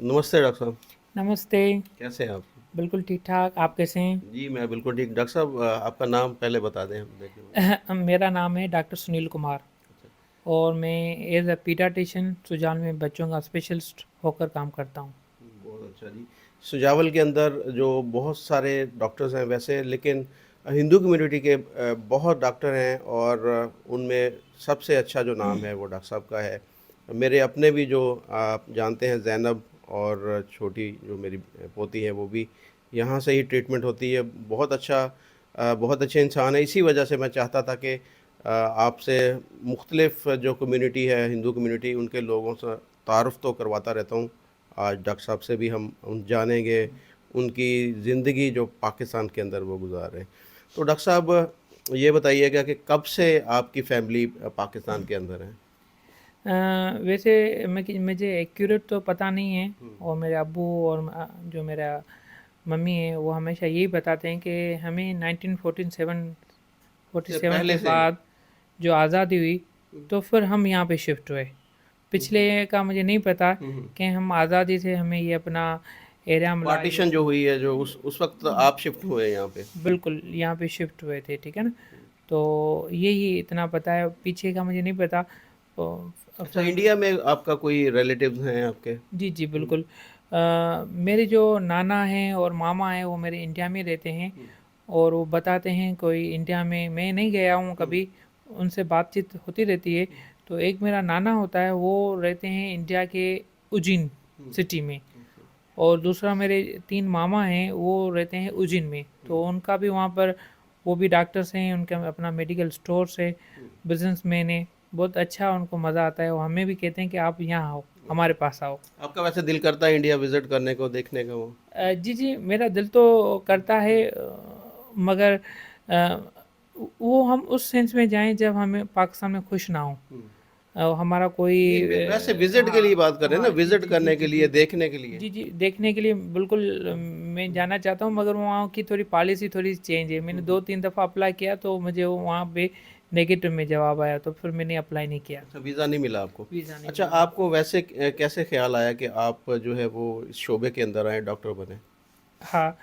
नमस्ते डॉक्टर साहब, नमस्ते, कैसे हैं आप? बिल्कुल ठीक-ठाक, आप कैसे हैं? जी, मैं बिल्कुल ठीक। डॉक्टर साहब आपका नाम पहले बता दें हम देखें। मेरा नाम है डॉक्टर सुनील कुमार अच्छा, और मैं एज़ अ पीडियाट्रिशियन सुजान में बच्चों का स्पेशलिस्ट होकर काम करता हूँ। बहुत अच्छा जी। सुजावल के अंदर जो बहुत सारे डॉक्टर्स हैं वैसे लेकिन हिंदू कम्युनिटी के बहुत डॉक्टर हैं और उनमें सबसे अच्छा जो नाम है वो डॉक्टर साहब का है। मेरे अपने भी जो आप जानते हैं ज़ैनब और छोटी जो मेरी पोती है वो भी यहाँ से ही ट्रीटमेंट होती है। बहुत अच्छे इंसान है। इसी वजह से मैं चाहता था कि आपसे मुख्तलिफ़ जो कम्युनिटी है हिंदू कम्युनिटी उनके लोगों से तारुफ़ तो करवाता रहता हूँ। आज डॉक्टर साहब से भी हम जानेंगे उनकी ज़िंदगी जो पाकिस्तान के अंदर वो गुज़ार रहे हैं। तो डॉक्टर साहब ये बताइएगा कि कब से आपकी फ़ैमिली पाकिस्तान के अंदर है? वैसे मुझे एक्यूरेट तो पता नहीं है हुँ। और मेरे अब्बू और जो मेरा मम्मी है वो हमेशा यही बताते हैं कि हमें 1947 से 47 के पहले से बाद जो आज़ादी हुई हुँ, तो फिर हम यहाँ पे शिफ्ट हुए। हुँ, पिछले का मुझे नहीं पता हुँ, हुँ। कि हम आज़ादी से हमें ये अपना एरिया मिला पार्टीशन जो हुई है जो उस वक़्त आप शिफ्ट हुए यहाँ पे? बिल्कुल यहाँ पे शिफ्ट हुए थे, ठीक है ना? हुँ। तो यही इतना पता है, पीछे का मुझे नहीं पता। तो अच्छा फिर इंडिया में आपका कोई रिलेटिव्स हैं आपके? जी, जी, हुँ, बिल्कुल। मेरे जो नाना हैं और मामा हैं वो मेरे इंडिया में रहते हैं हुँ, और वो बताते हैं कोई इंडिया में मैं नहीं गया हूँ हुँ, कभी, उनसे बातचीत होती रहती है। हुँ, तो एक मेरा नाना होता है वो रहते हैं इंडिया के उज्जैन हुँ, सिटी में ओके, और दूसरा मेरे 3 मामा हैं वो रहते हैं उज्जैन में। हुँ, तो उनका भी वहाँ पर वो भी डॉक्टर्स हैं, उनका अपना मेडिकल स्टोर्स है, हुँ, बिज़नेसमैन है। बहुत अच्छा उनको मज़ा आता है, वो हमें भी कहते हैं कि आप यहाँ आओ, हमारे ओके। पास आओ। आपका वैसे दिल करता है इंडिया विज़िट करने को, देखने को? जी, जी, मेरा दिल तो करता है मगर अ, वो हम उस सेंस में जाएँ जब हमें पाकिस्तान में खुश ना हों। हुँ। हमारा कोई नहीं वैसे विज़िट के लिए बात कर रहे हैं ना, हाँ, जी, विज़िट जी, जी, करने के जी, लिए, जी। देखने के लिए। जी, जी, देखने के लिए बिल्कुल हुँ, मैं हुँ, जाना चाहता हूँ मगर वहाँ की थोड़ी पॉलिसी थोड़ी चेंज है। मैंने हुँ, हुँ। 2-3 दफ़ा अप्लाई किया तो मुझे वो वहाँ पे नेगेटिव में जवाब आया तो फिर मैंने अप्लाई नहीं किया। अच्छा वीज़ा नहीं मिला आपको। वीज़ा नहीं अच्छा मिला मुझे। आपको वैसे कैसे ख़्याल आया कि आप जो है वो इस शोबे के अंदर आए, डॉक्टर बने? हाँ,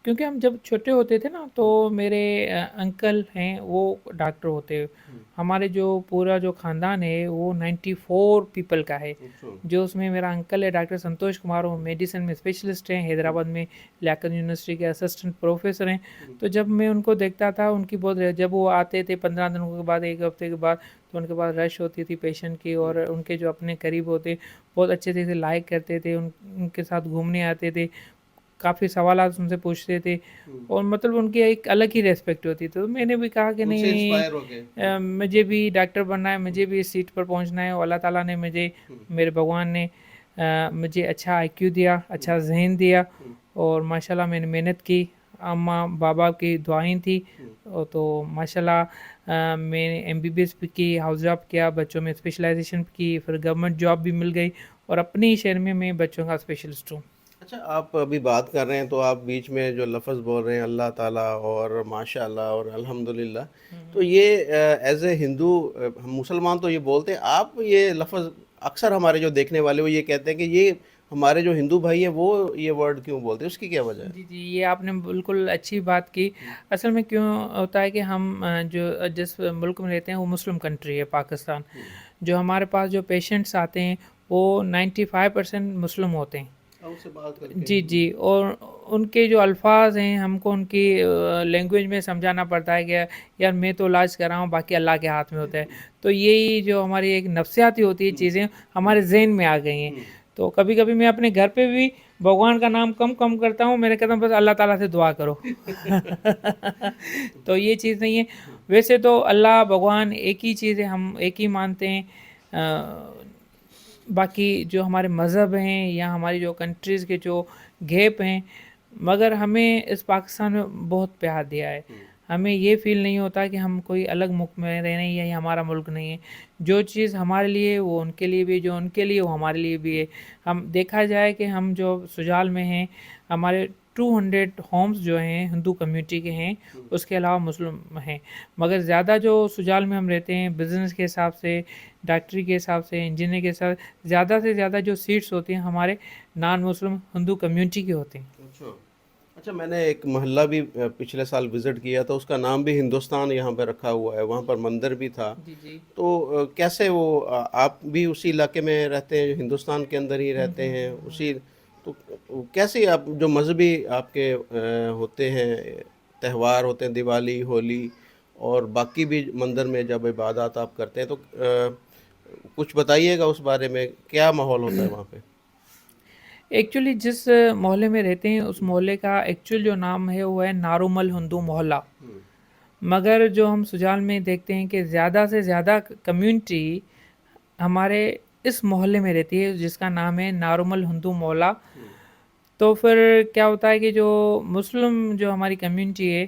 क्योंकि हम जब छोटे होते थे ना तो हुँ, मेरे अंकल हैं वो डॉक्टर होते। हुँ, हमारे जो पूरा जो ख़ानदान है वो 94 पीपल का है। अच्छा। जो उसमें मेरा अंकल है डॉक्टर संतोष कुमार वो मेडिसिन में स्पेशलिस्ट हैं, हुँ, हैदराबाद में लियाकत यूनिवर्सिटी के असिस्टेंट प्रोफ़ेसर हैं। हुँ, तो जब मैं उनको देखता था उनकी बहुत जब वो आते थे 15 दिनों के बाद 1 हफ़्ते के बाद तो उनके पास रश होती थी पेशेंट की हुँ, और उनके जो अपने करीब होते बहुत अच्छे से लाइक करते थे, उनके साथ घूमने आते थे। काफ़ी सवालात उनसे पूछते थे हुँ। और मतलब उनकी एक अलग ही रिस्पेक्ट होती थी। तो मैंने भी कहा कि नहीं उनसे नहीं इंस्पायर हो गए। हुँ, मुझे भी डॉक्टर बनना है, हुँ, मुझे भी इस सीट पर पहुंचना है और अल्लाह ताला ने मुझे हुँ, मेरे भगवान ने मुझे अच्छा आईक्यू दिया, हुँ, अच्छा ज़हन दिया हुँ, और माशाल्लाह मैंने मेहनत की, अम्मा बाबा की दुआएं थी हुँ। तो माशाल्लाह मैंने एमबीबीएस भी की, हाउस जॉब किया, बच्चों में स्पेशलाइजेशन की, फिर गवर्नमेंट जॉब भी मिल गई और अपने ही शहर में मैं बच्चों का स्पेशलिस्ट हूँ। अच्छा आप अभी बात कर रहे हैं तो आप बीच में जो लफ़्ज़ बोल रहे हैं अल्लाह ताला और माशाअल्लाह और अल्हम्दुलिल्लाह, तो ये एज़ ए हिंदू हम मुसलमान तो ये बोलते हैं, आप ये लफ़्ज़ अक्सर हमारे जो देखने वाले वो ये कहते हैं कि ये हमारे जो हिंदू भाई हैं वो ये वर्ड क्यों बोलते हैं? उसकी क्या वजह है? जी, जी, ये आपने बिल्कुल अच्छी बात की। हुँ, असल में क्यों होता है कि हम जिस मुल्क में रहते हैं वो मुस्लिम कंट्री है पाकिस्तान। हुँ। जो हमारे पास जो पेशेंट्स आते हैं वो 95% मुस्लिम होते हैं। उनसे बात करके जी, जी और उनके जो अल्फ़ाज़ हैं हमको उनकी लैंग्वेज में समझाना पड़ता है कि यार मैं तो इलाज कर रहा हूँ बाकी अल्लाह के हाथ में होता है। तो यही जो हमारी एक नफ़सियाती होती है हुँ, चीज़ें हुँ, हमारे ज़हन में आ गई हैं। हुँ, तो कभी-कभी मैं अपने घर पे भी भगवान का नाम कम करता हूँ, मैंने कहता हूँ बस अल्लाह ताला से दुआ करो। तो ये चीज़ नहीं है। हुँ, वैसे तो अल्लाह भगवान एक ही चीज़ है, हम एक ही मानते हैं। अ, बाकी जो हमारे मज़हब हैं या हमारी जो कंट्रीज़ के जो गैप हैं, मगर हमें इस पाकिस्तान में बहुत प्यार दिया है। हुँ, हमें ये फ़ील नहीं होता कि हम कोई अलग मुल्क में रह रहे हैं या ये हमारा मुल्क नहीं है। जो चीज़ हमारे लिए है वो उनके लिए भी है, जो उनके लिए वो हमारे लिए भी हुँ, है। हम देखा जाए कि हम जो सुजाल में हैं, हमारे 200 होम्स जो हैं हिंदू कम्युनिटी के हैं, उसके अलावा मुस्लिम हैं। मगर ज़्यादा जो सुजाल में हम रहते हैं, बिज़नेस के हिसाब से, डॉक्टरी के हिसाब से, इंजीनियरिंग के हिसाब से ज़्यादा जो सीट्स होती हैं हमारे नॉन मुस्लिम हिंदू कम्युनिटी के होते हैं। अच्छा। अच्छा, मैंने एक मोहल्ला भी पिछले साल विज़िट किया था, उसका नाम भी हिंदुस्तान यहाँ पे रखा हुआ है, वहाँ पर मंदिर भी था। जी, जी। तो कैसे वो आप भी उसी इलाके में रहते हैं, हिंदुस्तान के अंदर ही रहते हैं, उसी तो कैसे आप जो मज़हबी आपके होते हैं, त्योहार होते हैं, दिवाली, होली और बाकी भी मंदिर में जब इबादत आप करते हैं, तो कुछ बताइएगा उस बारे में, क्या माहौल होता है वहाँ पे? एक्चुअली जिस मोहल्ले में रहते हैं उस मोहल्ले का एक्चुअल जो नाम है वो है नारुमल हिंदू मोहल्ला। हुँ, मगर जो हम सुजाल में देखते हैं कि ज़्यादा से ज़्यादा कम्युनिटी हमारे इस मोहल्ले में रहती है जिसका नाम है नारुमल हिंदू मोहल्ला। हुँ, तो फिर क्या होता है कि जो मुस्लिम जो हमारी कम्युनिटी है,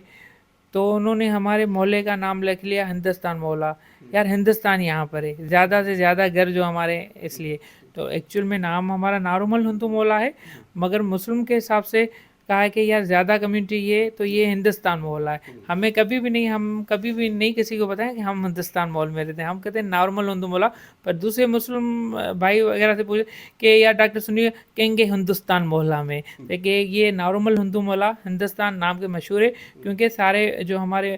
तो उन्होंने हमारे मोहल्ले का नाम लिख लिया हिंदुस्तान मोहल्ला। यार हिंदुस्तान यहाँ पर है, ज़्यादा से ज़्यादा घर जो हमारे इसलिए। तो एक्चुअल में नाम हमारा नारुमल हिंदू मोहल्ला है, मगर मुस्लिम के हिसाब से कहा है कि यार ज़्यादा कम्युनिटी ये तो ये हिंदुस्तान मोहल्ला है। हम कभी भी नहीं किसी को बताएं कि हम हिंदुस्तान मोहल्ले में रहते हैं, हम कहते हैं नॉर्मल हिंदू मोहल्ला। पर दूसरे मुस्लिम भाई वगैरह से पूछे कि यार डॉक्टर सुनिए, कहेंगे हिंदुस्तान मोहल्ला में। देखिए ये नॉर्मल हिंदू मोहल्ला हिंदुस्तान नाम के मशहूर है, क्योंकि सारे जो हमारे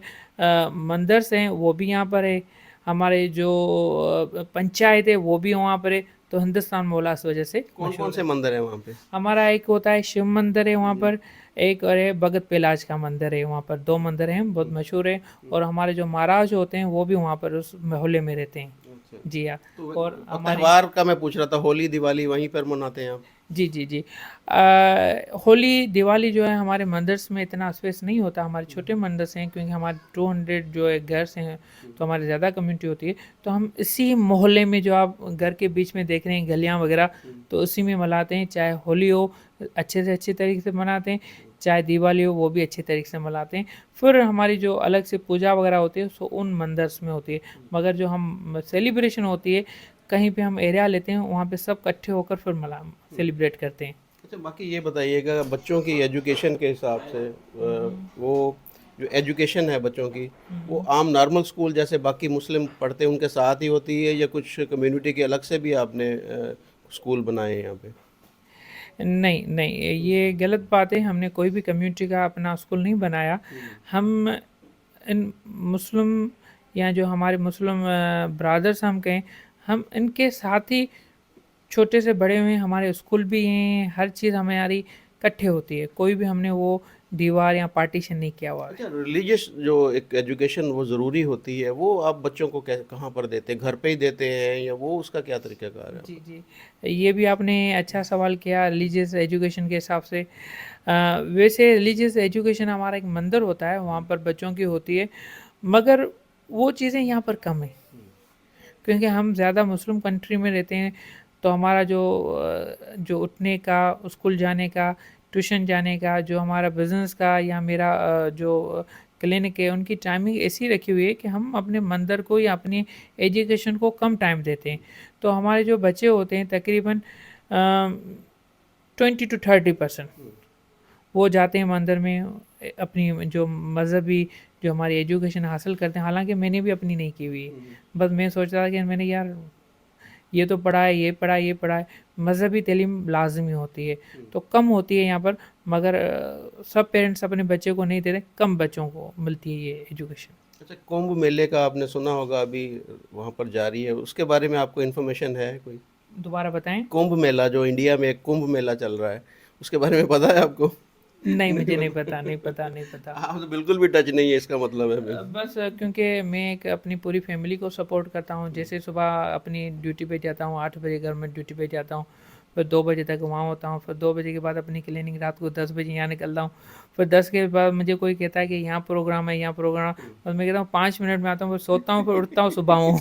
मंदिर्स हैं वो भी यहाँ पर है, हमारे जो पंचायत है वो भी वहाँ पर है। तो हिंदुस्तान मोहल्ला इस वजह से कौन-कौन मशहूर से है। मंदिर हैं वहाँ पे? हमारा एक होता है शिव मंदिर है वहाँ पर, एक और है भगत पिलाज का मंदिर है वहाँ पर। 2 मंदिर हैं, बहुत मशहूर है। और हमारे जो महाराज होते हैं वो भी वहाँ पर उस मोहल्ले में रहते हैं। अच्छा। जी हाँ। तो और हमारी त्योहार का मैं पूछ रहा था, होली, दिवाली वहीं पर मनाते हैं आप? जी, जी, जी। होली, दिवाली जो है हमारे मंदिर्स में इतना स्पेस नहीं होता, हमारे छोटे मंदिर्स हैं क्योंकि हमारे 200 जो है घर्स हैं, तो हमारी ज़्यादा कम्युनिटी होती है। तो हम इसी मोहल्ले में जो आप घर के बीच में देख रहे हैं गलियाँ वगैरह, तो उसी में मनाते हैं। चाहे होली हो अच्छे से अच्छे तरीके से मनाते हैं, चाहे दिवाली हो वो भी अच्छे तरीके से मनाते हैं। फिर हमारी जो अलग से पूजा वगैरह होती है सो उन मंदिर्स में होती है। मगर जो हम सेलिब्रेशन होती है, कहीं पे हम एरिया लेते हैं वहाँ पे सब इकट्ठे होकर फिर मना सेलिब्रेट करते हैं। अच्छा, बाकी ये बताइएगा बच्चों की एजुकेशन के हिसाब से वो जो एजुकेशन है बच्चों की, वो आम नॉर्मल स्कूल जैसे बाकी मुस्लिम पढ़ते हैं उनके साथ ही होती है या कुछ कम्युनिटी के अलग से भी आपने स्कूल बनाए हैं यहाँ पे? नहीं, नहीं, ये गलत बात है, हमने कोई भी कम्युनिटी का अपना स्कूल नहीं बनाया। हम इन मुस्लिम या जो हमारे मुस्लिम ब्रदर्स हम कहें, हम इनके साथ ही छोटे से बड़े हुए हैं, हमारे स्कूल भी हैं, हर चीज़ हमारी इकट्ठे होती है। कोई भी हमने वो दीवार या पार्टीशन नहीं किया हुआ है। अच्छा, रिलीजियस जो एक एजुकेशन वो ज़रूरी होती है, वो आप बच्चों को कहाँ पर देते हैं? घर पे ही देते हैं या वो उसका क्या तरीक़ाकार है? जी, जी। ये भी आपने अच्छा सवाल किया रिलीजियस एजुकेशन के हिसाब से। वैसे रिलीजियस एजुकेशन हमारा एक मंदिर होता है, वहाँ पर बच्चों की होती है, मगर वो चीज़ें यहाँ पर कम है। क्योंकि हम ज़्यादा मुस्लिम कंट्री में रहते हैं, तो हमारा जो उठने का, स्कूल जाने का, ट्यूशन जाने का, जो हमारा बिज़नेस का या मेरा जो क्लिनिक है, उनकी टाइमिंग ऐसी रखी हुई है कि हम अपने मंदिर को या अपनी एजुकेशन को कम टाइम देते हैं। तो हमारे जो बच्चे होते हैं तकरीबन 20 to 30% वो जाते हैं मंदिर में अपनी जो मज़हबी जो हमारी एजुकेशन हासिल करते हैं। हालाँकि मैंने भी अपनी नहीं की हुई है। बस मैं सोच रहा था कि मैंने यार ये तो पढ़ा है, ये पढ़ा है, ये पढ़ा है। मज़हबी तालीम लाज़मी होती है, तो कम होती है यहाँ पर, मगर सब पेरेंट्स अपने बच्चे को नहीं देते, कम बच्चों को मिलती है ये एजुकेशन। अच्छा, कुंभ मेले का आपने सुना होगा अभी वहाँ पर जारी है, उसके बारे में आपको इन्फॉर्मेशन है कोई? दोबारा बताएँ? कुंभ मेला जो इंडिया में एक कुंभ मेला चल रहा है, उसके बारे में पता है आपको? नहीं, नहीं मुझे नहीं पता? पता, नहीं पता, नहीं पता। आप तो बिल्कुल भी टच नहीं है इसका मतलब है फिर। बस क्योंकि मैं एक अपनी पूरी फैमिली को सपोर्ट करता हूँ। जैसे सुबह अपनी ड्यूटी पे जाता हूँ, 8 बजे घर में ड्यूटी पे जाता हूँ, फिर 2 बजे तक वहाँ होता हूँ, फिर 2 बजे के बाद अपनी क्लिनिक रात को 10 बजे यहाँ निकलता हूँ। फिर 10 के बाद मुझे कोई कहता है कि यहाँ प्रोग्राम है, यहाँ प्रोग्राम, और मैं कहता हूँ 5 मिनट में आता हूँ, फिर सोता हूँ, फिर उठता हूँ, सुबह हूँ।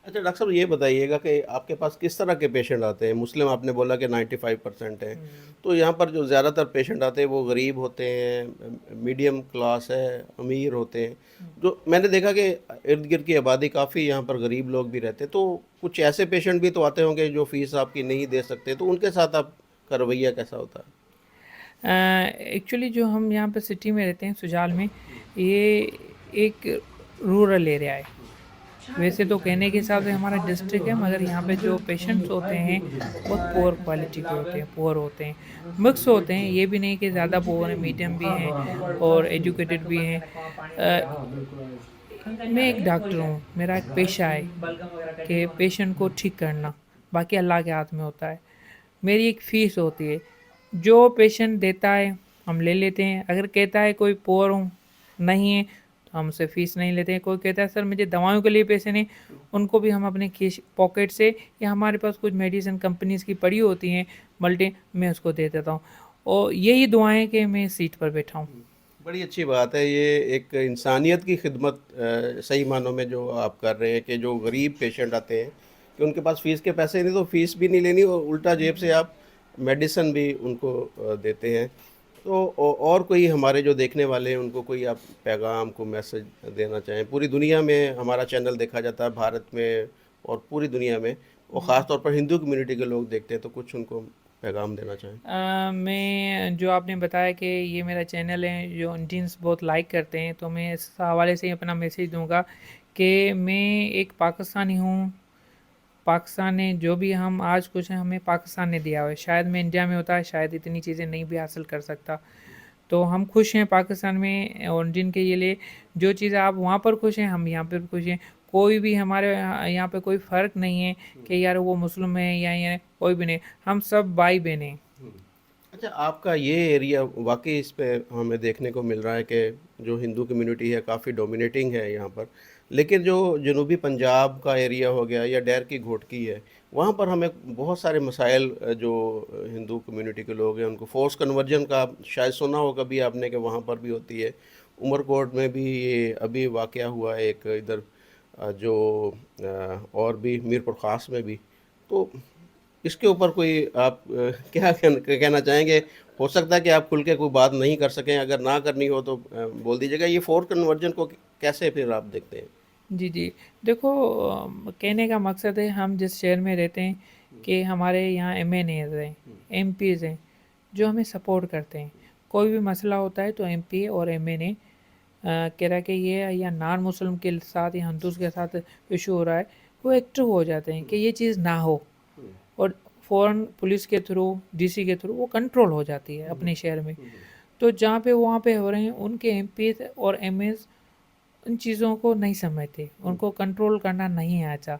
अच्छा डॉक्टर साहब, ये बताइएगा कि आपके पास किस तरह के पेशेंट आते हैं? मुस्लिम आपने बोला कि 95% है, तो यहाँ पर जो ज़्यादातर पेशेंट आते हैं वो गरीब होते हैं, मीडियम क्लास है, अमीर होते हैं। जो मैंने देखा कि इर्द-गिर्द की आबादी काफ़ी यहाँ पर गरीब लोग भी रहते हैं, तो कुछ ऐसे पेशेंट भी तो आते होंगे जो फ़ीस आपकी नहीं दे सकते, तो उनके साथ आपका रवैया कैसा होता है? एक्चुअली जो हम यहाँ पे सिटी में रहते हैं सुजाल में, ये एक रूरल एरिया है। वैसे तो कहने के हिसाब से हमारा डिस्ट्रिक्ट है, मगर यहाँ पे जो पेशेंट्स होते हैं बहुत पुअर क्वालिटी के होते हैं, पुअर होते हैं, मिक्स होते हैं। ये भी नहीं कि ज़्यादा पुअर है, मीडियम भी हैं और एजुकेटेड भी हैं। मैं एक डॉक्टर हूँ, मेरा एक पेशा है कि पेशेंट को ठीक करना, बाकी अल्लाह के हाथ में होता है। मेरी एक फ़ीस होती है, जो पेशेंट देता है हम ले लेते हैं। अगर कहता है कोई पुअर हूँ, नहीं है, तो हम उससे फ़ीस नहीं लेते हैं। कोई कहता है सर मुझे दवाइयों के लिए पैसे नहीं, उनको भी हम अपने खीस पॉकेट से या हमारे पास कुछ मेडिसिन कंपनीज़ की पड़ी होती हैं मल्टी, मैं उसको दे देता हूँ। और यही दुआएँ कि मैं सीट पर बैठा हूँ। बड़ी अच्छी बात है, ये एक इंसानियत की खिदमत सही मानों में जो आप कर रहे हैं कि जो गरीब पेशेंट आते हैं कि उनके पास फ़ीस के पैसे नहीं, तो फ़ीस भी नहीं लेनी और उल्टा जेब से आप मेडिसिन भी उनको देते हैं। तो और कोई हमारे जो देखने वाले हैं उनको कोई आप पैगाम को मैसेज देना चाहें? पूरी दुनिया में हमारा चैनल देखा जाता है, भारत में और पूरी दुनिया में, और ख़ास तौर पर हिंदू कम्युनिटी के लोग देखते हैं, तो कुछ उनको पैगाम देना चाहें? मैं जो आपने बताया कि ये मेरा चैनल है जो इंडियंस बहुत लाइक करते हैं, तो मैं इस हवाले से ही अपना मैसेज दूंगा कि मैं एक पाकिस्तानी हूँ। पाकिस्तान ने जो भी हम आज कुछ हैं हमें पाकिस्तान ने दिया हुआ है। शायद मैं इंडिया में होता है, शायद इतनी चीज़ें नहीं भी हासिल कर सकता। तो हम खुश हैं पाकिस्तान में, और जिनके ये लिए जो चीज़ आप वहाँ पर खुश हैं हम यहाँ पर भी खुश हैं। कोई भी हमारे यहाँ पे कोई फ़र्क नहीं है कि यार वो मुस्लिम है या ये, कोई भी नहीं, हम सब भाई बहन हैं। अच्छा, आपका ये एरिया वाक़ई इस पे हमें देखने को मिल रहा है कि जो हिंदू कम्युनिटी है काफ़ी डोमिनेटिंग है यहाँ पर। लेकिन जो जनूबी पंजाब का एरिया हो गया या डैर की घोटकी है, वहाँ पर हमें बहुत सारे मसाइल जो हिंदू कम्युनिटी के लोग हैं उनको फ़ोर्स कन्वर्जन का आप शायद सुना हो कभी आपने कि वहाँ पर भी होती है। उमरकोट में भी ये अभी वाक़या हुआ है एक इधर जो और भी मीरपुर ख़ास में भी। तो इसके ऊपर कोई आप क्या कहना चाहेंगे? हो सकता है कि आप खुल के कोई बात नहीं कर सकें, अगर ना करनी हो तो बोल दीजिएगा। ये फ़ोर्थ कन्वर्जन को कैसे फिर आप देखते हैं? जी, जी। देखो, कहने का मकसद है हम जिस शहर में रहते हैं कि हमारे यहाँ एमएनएज़ हैं, एमपीज़ हैं, जो हमें सपोर्ट करते हैं। कोई भी मसला होता है तो एमपी और एमएनए कह रहा है कि ये या नॉन मुस्लिम के साथ या हिंदूज़ के साथ इश्यू हो रहा है, वो एक्टिव हो जाते हैं कि ये चीज़ ना हो, और फ़ौरन पुलिस के थ्रू, डीसी के थ्रू वो कंट्रोल हो जाती है अपने शहर में। तो जहाँ पे वहाँ पे हो रहे हैं उनके एमपीज़ और एमएज़ उन चीज़ों को नहीं समझते, उनको कंट्रोल करना नहीं आता।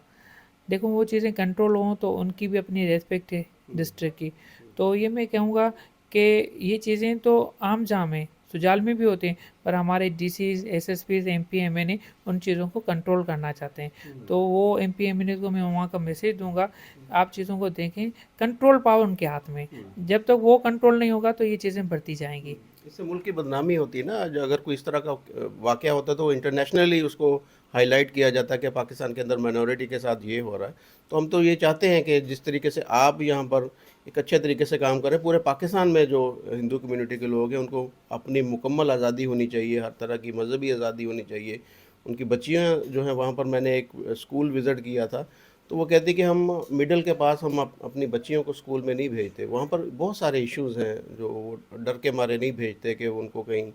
देखो वो चीज़ें कंट्रोल हों तो उनकी भी अपनी रिस्पेक्ट है डिस्ट्रिक्ट की। तो ये मैं कहूँगा कि ये चीज़ें तो आम जाम है, सुजाल में भी होते हैं, पर हमारे डीसीज़, एसएसपीज़, एमपी, एमएनए उन चीज़ों को कंट्रोल करना चाहते हैं। तो वो एमपी, एमएनए को मैं वहाँ का मैसेज दूँगा, आप चीज़ों को देखें, कंट्रोल पावर उनके हाथ में है। जब तक वो कंट्रोल नहीं होगा तो ये चीज़ें बढ़ती जाएँगी। इससे मुल्क की बदनामी होती है ना, जो अगर कोई इस तरह का वाक़या होता है तो इंटरनेशनली उसको हाईलाइट किया जाता है कि पाकिस्तान के अंदर माइनॉरिटी के साथ ये हो रहा है। तो हम तो ये चाहते हैं कि जिस तरीके से आप यहाँ पर एक अच्छे तरीके से काम करें, पूरे पाकिस्तान में जो हिंदू कम्युनिटी के लोग हैं उनको अपनी मुकम्मल आज़ादी होनी चाहिए, हर तरह की मज़हबी आज़ादी होनी चाहिए। उनकी बच्चियाँ जो हैं वहाँ पर मैंने एक स्कूल विज़िट किया था, तो वो कहती कि हम मिडल के पास हम अपनी बच्चियों को स्कूल में नहीं भेजते। वहाँ पर बहुत सारे इश्यूज़ हैं जो वो डर के मारे नहीं भेजते कि उनको कहीं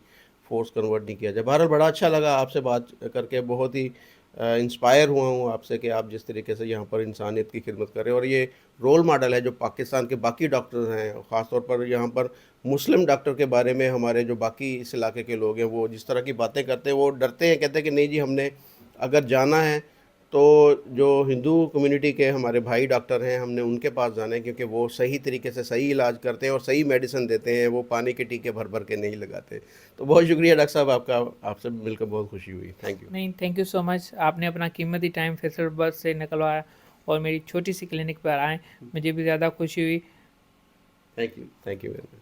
फ़ोर्स कन्वर्ट नहीं किया जाए। बहरहाल बड़ा अच्छा लगा आपसे बात करके, बहुत ही इंस्पायर हुआ हूँ आपसे कि आप जिस तरीके से यहाँ पर इंसानियत की खिदमत कर रहे हैं, और ये रोल मॉडल है जो पाकिस्तान के बाकी डॉक्टर्स हैं, ख़ास तौर पर यहाँ पर मुस्लिम डॉक्टर के बारे में हमारे जो बाकी इस इलाके के लोग हैं वो जिस तरह की बातें करते हैं, वो डरते हैं, कहते हैं कि नहीं जी, हमने अगर जाना है तो जो हिंदू कम्युनिटी के हमारे भाई डॉक्टर हैं हमने उनके पास जाना है, क्योंकि वो सही तरीके से सही इलाज करते हैं और सही मेडिसिन देते हैं, वो पानी के टीके भर भर के नहीं लगाते। तो बहुत शुक्रिया डॉक्टर साहब आपका, आपसे मिलकर बहुत खुशी हुई। Thank you. नहीं, थैंक यू सो मच। आपने अपना कीमती टाइम फैसलाबाद से निकलवाया और मेरी छोटी सी क्लिनिक पर आए, मुझे भी ज़्यादा खुशी हुई। Thank you very much.